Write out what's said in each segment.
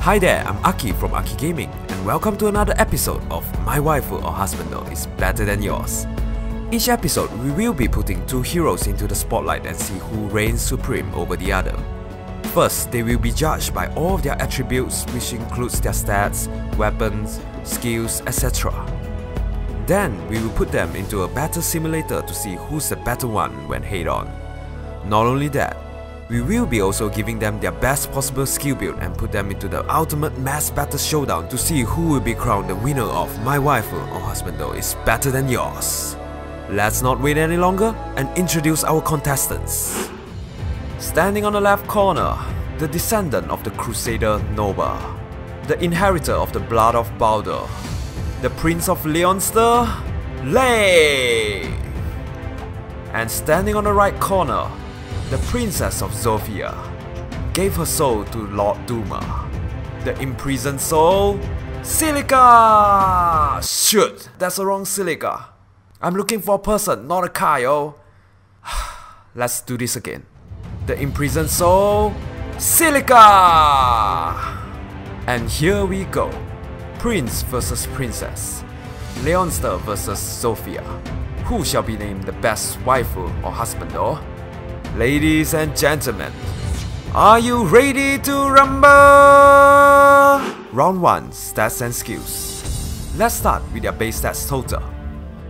Hi there, I'm Aki from Aki Gaming, and welcome to another episode of My Waifu or Husbando is Better Than Yours. Each episode, we will be putting two heroes into the spotlight and see who reigns supreme over the other. First, they will be judged by all of their attributes, which includes their stats, weapons, skills, etc. Then, we will put them into a battle simulator to see who's the better one when head-on. Not only that, we will be also giving them their best possible skill build and put them into the ultimate mass battle showdown to see who will be crowned the winner of My Waifu or Husbando is Better Than Yours. Let's not wait any longer and introduce our contestants. Standing on the left corner, the descendant of the Crusader Noble, the inheritor of the blood of Baldur, the Prince of Leonster, Leif! And standing on the right corner, the Princess of Zofia gave her soul to Lord Duma. The imprisoned soul, Celica! Shoot, that's the wrong Celica. I'm looking for a person, not a car, yo. Let's do this again. The imprisoned soul, Celica! And here we go. Prince versus Princess. Leonster versus Zofia. Who shall be named the best waifu or husbando? Ladies and gentlemen, are you ready to rumble? Round 1, stats and skills. Let's start with their base stats total.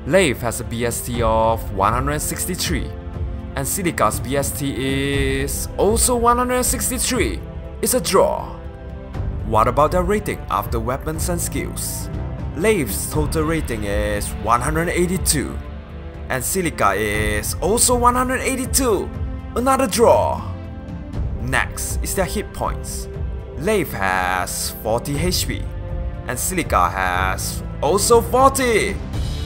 Leif has a BST of 163, and Celica's BST is also 163. It's a draw. What about their rating after weapons and skills? Leif's total rating is 182, and Celica is also 182. Another draw. Next is their hit points. Leif has 40 HP, and Celica has also 40.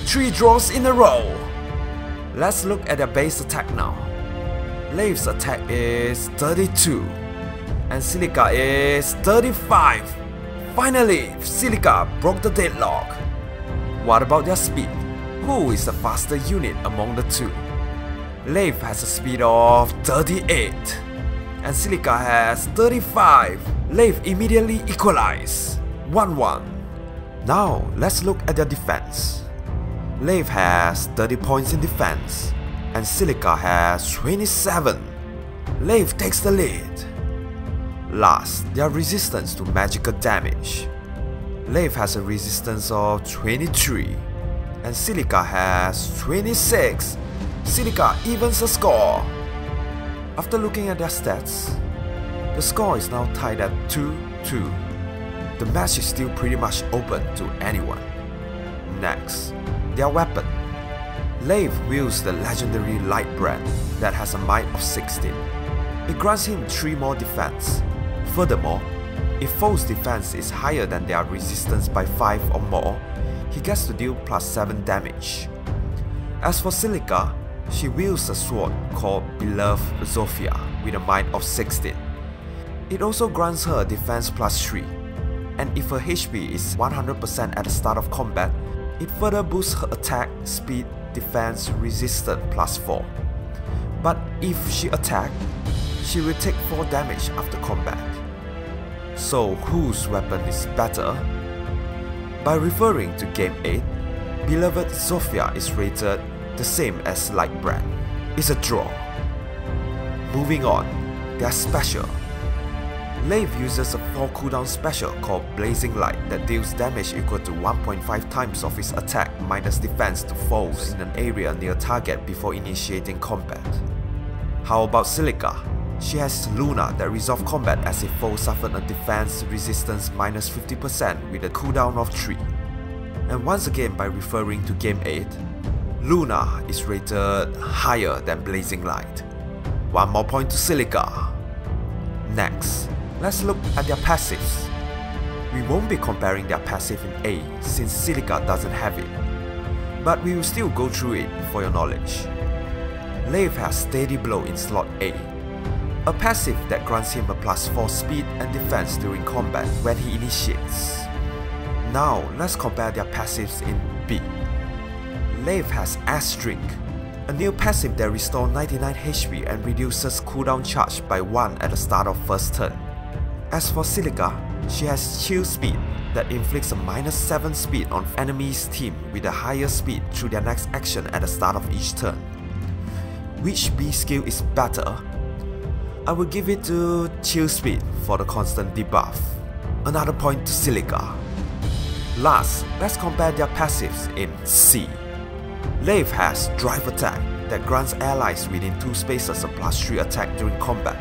3 draws in a row. Let's look at their base attack now. Leif's attack is 32, and Celica is 35. Finally, Celica broke the deadlock. What about their speed? Who is the faster unit among the two? Leif has a speed of 38, and Celica has 35. Leif immediately equalized, 1-1. Now, let's look at their defense. Leif has 30 points in defense, and Celica has 27. Leif takes the lead. Last, their resistance to magical damage. Leif has a resistance of 23, and Celica has 26. Celica evens the score. After looking at their stats, the score is now tied at 2-2. The match is still pretty much open to anyone. Next, their weapon. Leif wields the legendary Light Brand that has a might of 16. It grants him 3 more defense. Furthermore, if foe's defense is higher than their resistance by 5 or more, he gets to deal +7 damage. As for Celica, she wields a sword called Beloved Zofia with a might of 16. It also grants her a defense +3, and if her HP is 100% at the start of combat, it further boosts her attack, speed, defense, resistance +4. But if she attacks, she will take 4 damage after combat. So whose weapon is better? By referring to Game 8, Beloved Zofia is rated the same as Light Brand. It's a draw. Moving on, their special. Leif uses a 4 cooldown special called Blazing Light that deals damage equal to 1.5 times of his attack minus defense to foes in an area near target before initiating combat. How about Celica? She has Luna that resolves combat as if foe suffered a defense resistance minus 50% with a cooldown of 3. And once again, by referring to Game 8, Luna is rated higher than Blazing Light. 1 more point to Celica. Next, let's look at their passives. We won't be comparing their passive in A since Celica doesn't have it, but we will still go through it for your knowledge. Leif has Steady Blow in slot A, a passive that grants him a +4 speed and defense during combat when he initiates. Now let's compare their passives in B. Leif has Asterisk, a new passive that restores 99 HP and reduces cooldown charge by 1 at the start of first turn. As for Celica, She has chill speed that inflicts a -7 speed on enemies' team with a higher speed through their next action at the start of each turn. Which B skill is better? I will give it to chill speed for the constant debuff. Another point to Celica. Last, let's compare their passives in C. Leif has drive attack that grants allies within 2 spaces a +3 attack during combat.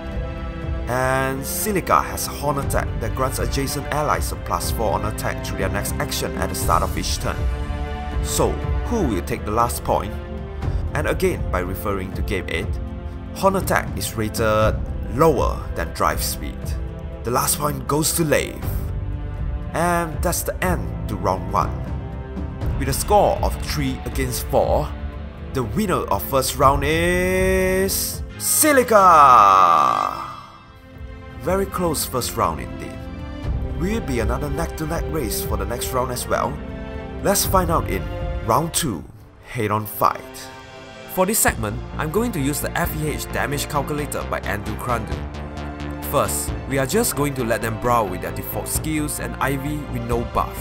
And Celica has a horn attack that grants adjacent allies a +4 on attack through their next action at the start of each turn. So, who will take the last point? And again, by referring to Game 8, horn attack is rated lower than drive speed. The last point goes to Leif. And that's the end to round 1. With a score of 3 against 4, the winner of first round is Celica! Very close first round indeed. Will it be another neck-to-neck race for the next round as well? Let's find out in round 2, head-on fight. For this segment, I'm going to use the FEH damage calculator by Andu Krandu. First, we are just going to let them brawl with their default skills and IV with no buff.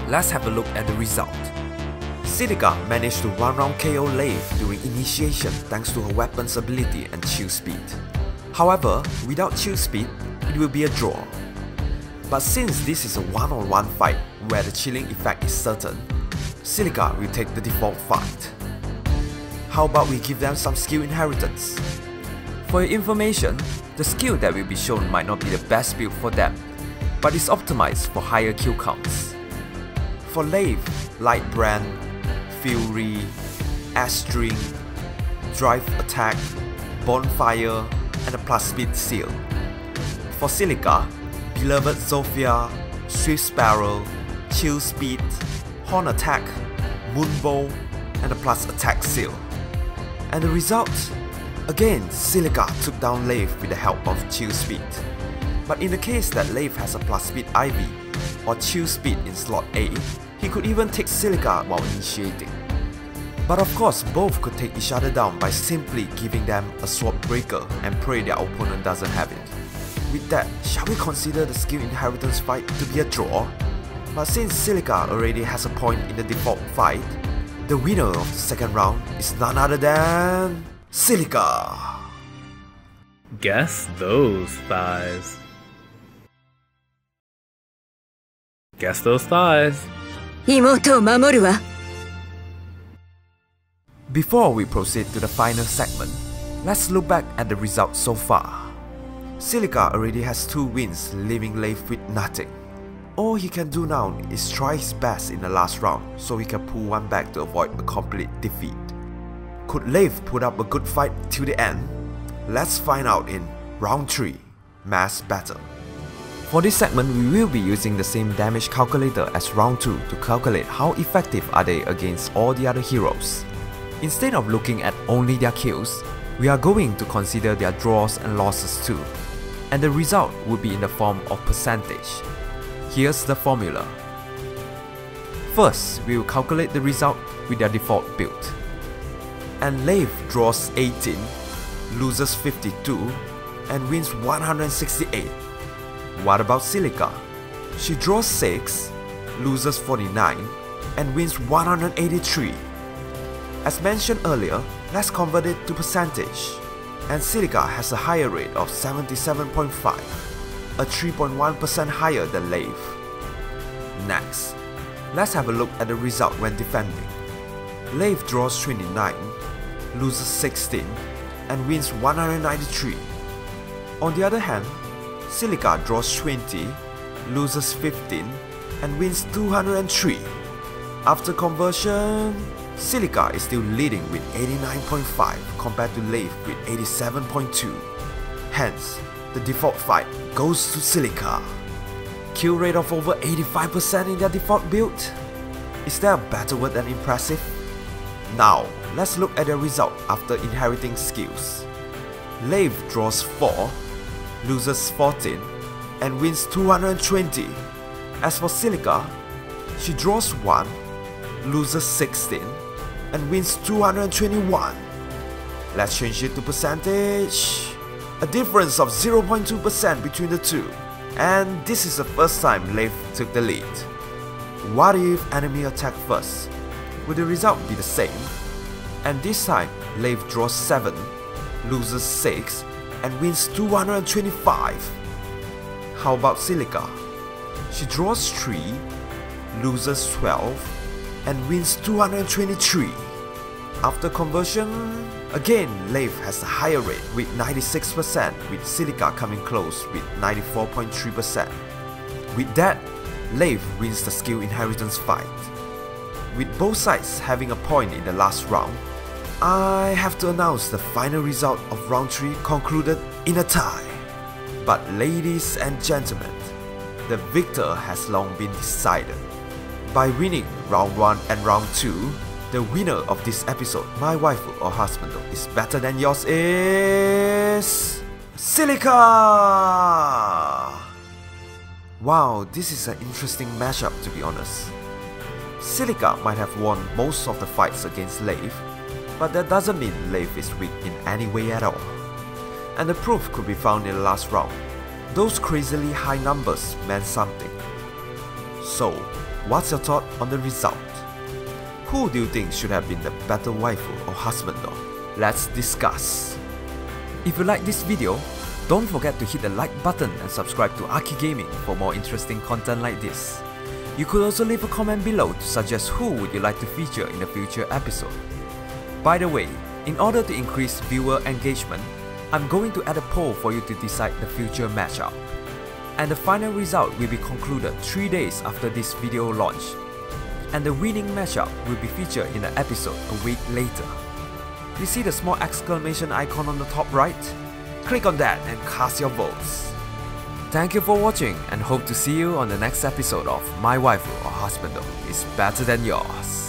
Let's have a look at the result. Celica managed to 1-round KO Leif during initiation thanks to her weapon's ability and chill speed. However, without chill speed, it will be a draw. But since this is a one-on-one fight where the chilling effect is certain, Celica will take the default fight. How about we give them some skill inheritance? For your information, the skill that will be shown might not be the best build for them, but is optimized for higher kill counts. For Leif, Light Brand, Fury, Astring, Drive Attack, Bonfire, and a +speed seal. For Celica, Beloved Zofia, Swift Sparrow, Chill Speed, Horn Attack, Moonbow, and a +attack seal. And the result? Again, Celica took down Leif with the help of Chill Speed. But in the case that Leif has a +speed IV or Chill Speed in slot A, he could even take Celica while initiating. But of course, both could take each other down by simply giving them a sword breaker and pray their opponent doesn't have it. With that, shall we consider the skill inheritance fight to be a draw? But since Celica already has a point in the default fight, the winner of the second round is none other than Celica. Guess those thighs. Guess those thighs. 妹を守るわ。 Before we proceed to the final segment, let's look back at the results so far. Celica already has 2 wins, leaving Leif with nothing. All he can do now is try his best in the last round so he can pull one back to avoid a complete defeat. Could Leif put up a good fight till the end? Let's find out in round 3, mass battle. For this segment, we will be using the same damage calculator as round 2 to calculate how effective are they against all the other heroes. Instead of looking at only their kills, we are going to consider their draws and losses too, and the result will be in the form of percentage. Here's the formula. First, we will calculate the result with their default build. And Leif draws 18, loses 52, and wins 168. What about Celica? She draws 6, loses 49, and wins 183. As mentioned earlier, let's convert it to percentage. And Celica has a higher rate of 77.5, a 3.1% higher than Leif. Next, let's have a look at the result when defending. Leif draws 29, loses 16, and wins 193. On the other hand, Celica draws 20, loses 15, and wins 203. After conversion, Celica is still leading with 89.5 compared to Leif with 87.2. Hence, the default fight goes to Celica. Kill rate of over 85% in their default build? Is there a better word than impressive? Now, let's look at the result after inheriting skills. Leif draws 4, loses 14, and wins 220. As for Celica, she draws 1, loses 16, and wins 221. Let's change it to percentage. A difference of 0.2% between the two. and this is the first time Leif took the lead. What if enemy attack first? Would the result be the same? And this time, Leif draws 7, loses 6, and wins 225. How about Celica? She draws 3, loses 12, and wins 223. After conversion, again Leif has a higher rate with 96%, with Celica coming close with 94.3%. With that, Leif wins the skill inheritance fight. With both sides having a point in the last round, I have to announce the final result of round 3 concluded in a tie. But ladies and gentlemen, the victor has long been decided. By winning round 1 and round 2, the winner of this episode, My Waifu or Husbando, is better than yours is... Celica! Wow, this is an interesting matchup to be honest. Celica might have won most of the fights against Leif, but that doesn't mean Leif is weak in any way at all. And the proof could be found in the last round. Those crazily high numbers meant something. So, what's your thought on the result? Who do you think should have been the better waifu or husbando? Let's discuss. If you like this video, don't forget to hit the like button and subscribe to Aki Gaming for more interesting content like this. You could also leave a comment below to suggest who would you like to feature in a future episode. By the way, in order to increase viewer engagement, I'm going to add a poll for you to decide the future matchup. And the final result will be concluded 3 days after this video launch. And the winning matchup will be featured in an episode a week later. You see the small exclamation icon on the top right? Click on that and cast your votes. Thank you for watching and hope to see you on the next episode of My Waifu or Husbando is better than yours.